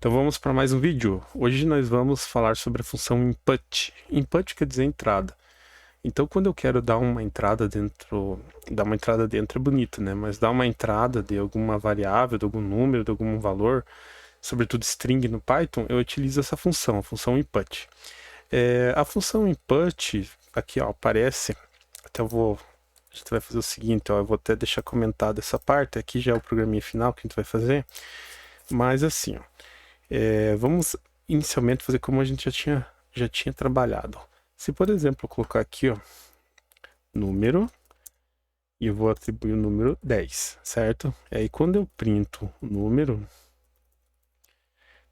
Então vamos para mais um vídeo. Hoje nós vamos falar sobre a função input. Input quer dizer entrada. Então quando eu quero dar uma entrada dentro é bonito, né? Mas dar uma entrada de alguma variável, de algum número, de algum valor, sobretudo string no Python, eu utilizo essa função, a função input. A função input, aqui ó, aparece, a gente vai fazer o seguinte, ó, eu vou até deixar comentado essa parte, aqui já é o programinha final que a gente vai fazer, mas assim, ó, vamos inicialmente fazer como a gente já tinha trabalhado. Se, por exemplo, eu colocar aqui, ó, número, e eu vou atribuir o número 10, certo? E aí, quando eu printo o número,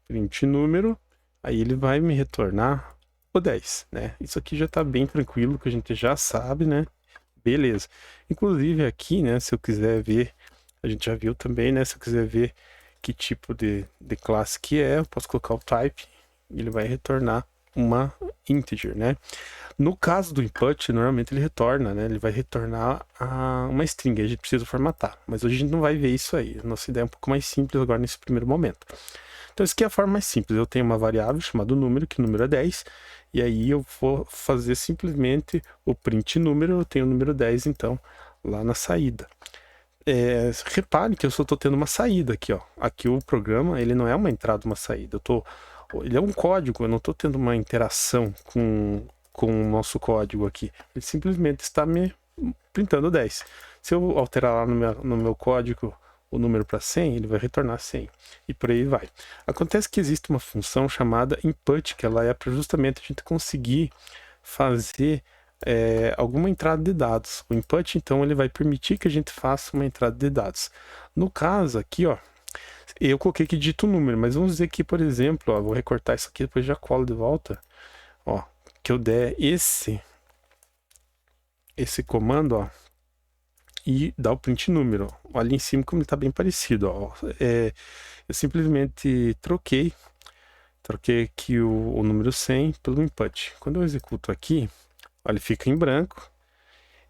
print número, aí ele vai me retornar o 10, né? Isso aqui já tá bem tranquilo, que a gente já sabe, né? Beleza. Inclusive aqui, né, se eu quiser ver, a gente já viu também, né? Se eu quiser ver que tipo de classe que é, eu posso colocar o type e ele vai retornar uma integer, né? No caso do input, normalmente ele retorna, né? Ele vai retornar uma string, a gente precisa formatar. Mas hoje a gente não vai ver isso aí. A nossa ideia é um pouco mais simples agora nesse primeiro momento. Então, isso aqui é a forma mais simples. Eu tenho uma variável chamada número, que o número é 10, e aí eu vou fazer simplesmente o print número, eu tenho o número 10, então, lá na saída. Repare que eu só estou tendo uma saída aqui, ó. Aqui o programa, ele não é uma entrada, uma saída. Ele é um código, eu não estou tendo uma interação com o nosso código aqui. Ele simplesmente está me printando 10. Se eu alterar lá no meu código o número para 100, ele vai retornar 100. E por aí vai. Acontece que existe uma função chamada input, que ela é para justamente a gente conseguir fazer alguma entrada de dados. O input, então, ele vai permitir que a gente faça uma entrada de dados. No caso aqui, ó, eu coloquei que digita o número, mas vamos dizer que, por exemplo, ó, vou recortar isso aqui, depois já colo de volta, ó, que eu der esse comando, ó, e dar o print número. Olha ali em cima como ele está bem parecido, ó. Eu simplesmente troquei aqui o número 100 pelo input. Quando eu executo aqui, olha, ele fica em branco.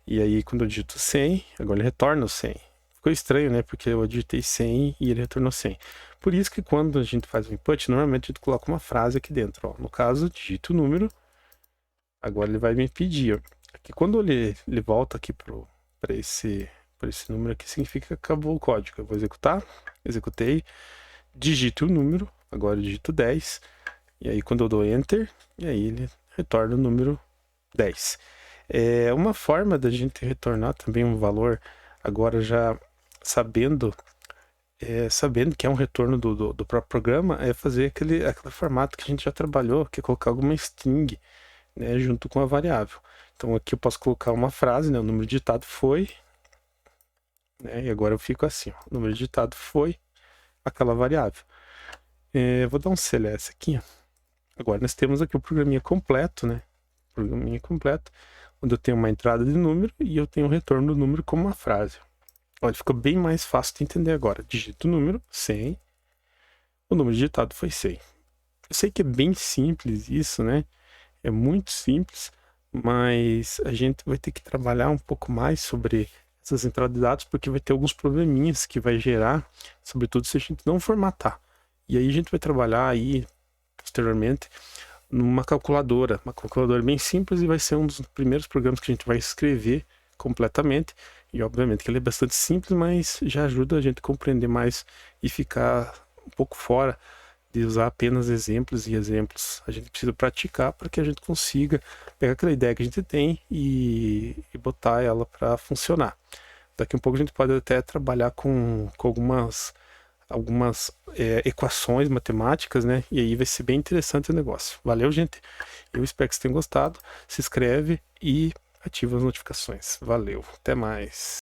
E aí, quando eu digito 100, agora ele retorna o 100. Ficou estranho, né? Porque eu digitei 100 e ele retornou 100. Por isso que quando a gente faz o input, normalmente a gente coloca uma frase aqui dentro. Ó. No caso, digito o número. Agora ele vai me pedir. Ó. Aqui, quando ele volta aqui para esse número aqui, significa que acabou o código. Eu vou executar. Executei. Digito o número. Agora eu digito 10. E aí, quando eu dou Enter, e aí ele retorna o número 10. Uma forma da gente retornar também um valor, agora já sabendo que é um retorno do próprio programa, é fazer aquele formato que a gente já trabalhou, que é colocar alguma string, né, junto com a variável. Então aqui eu posso colocar uma frase, né, o número digitado foi, né, e agora eu fico assim, ó, o número digitado foi aquela variável. Vou dar um CLS aqui, ó. Agora nós temos aqui o programinha completo, né, onde eu tenho uma entrada de número e eu tenho o retorno do número como uma frase. Olha, ficou bem mais fácil de entender agora. Digito o número, 100, o número digitado foi 100. Eu sei que é bem simples isso, né? É muito simples, mas a gente vai ter que trabalhar um pouco mais sobre essas entradas de dados, porque vai ter alguns probleminhas que vai gerar, sobretudo se a gente não formatar. E aí a gente vai trabalhar aí, posteriormente, numa calculadora, uma calculadora bem simples, e vai ser um dos primeiros programas que a gente vai escrever completamente, e obviamente que ele é bastante simples, mas já ajuda a gente a compreender mais e ficar um pouco fora de usar apenas exemplos e exemplos. A gente precisa praticar para que a gente consiga pegar aquela ideia que a gente tem e botar ela para funcionar. Daqui a um pouco a gente pode até trabalhar com algumas equações matemáticas, né? E aí vai ser bem interessante o negócio. Valeu, gente? Eu espero que vocês tenham gostado. Se inscreve e ativa as notificações. Valeu, até mais.